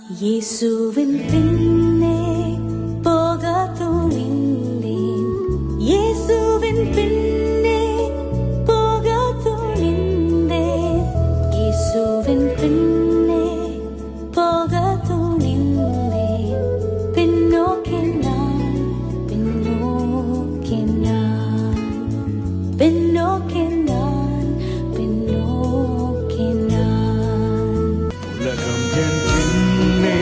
യേശുവിൻ പിന്നെ പോകാത്തു നിന്നേൻ, യേശുവിൻ പിന്നെ പോകാത്തു നിന്നേൻ, യേശുവിൻ പിന്നെ പോകാത്തു നിന്നേൻ. പിന്നോക്കെ ഞാൻ, പിന്നോക്കെ ഞാൻ, പിന്നോക്കെ ഞാൻ, പിന്നോക്കെ ഞാൻ. உலகம் என் பின்னே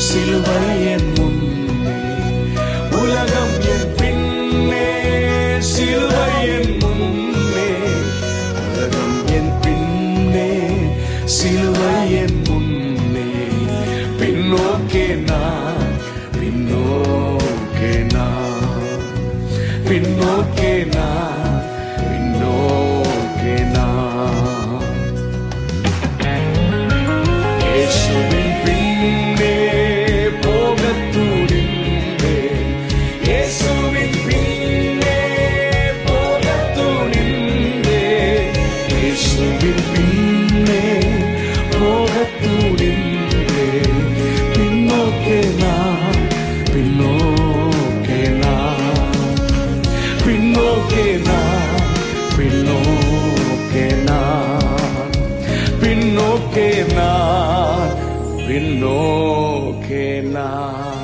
சிலுவை என் முன்னே, உலகம் என் பின்னே சிலுவை என் முன்னே, உலகம் என் பின்னே சிலுவை என் முன்னே. பின்னோக்கே நான், பின்னோக்கே நான், பின்னோக்கே நான், பின்னோக்கே நான். യേശുവിൻ പിന്നേ പോകത്തു നിന്നേൻ, യേശുവിൻ പിന്നേ പോകത്തു നിന്നേൻ, യേശുവിൻ പിന്നേ പോകത്തു നിന്നേൻ. പിന്നോക്കെ ഞാൻ, പിന്നോക്കെ ഞാൻ, പിന്നോക്കെ ഞാൻ, പിന്നോക്കെ ഞാൻ, പിന്നോക്കെ ഞാൻ, പിന്നോക്കെ ഞാൻ.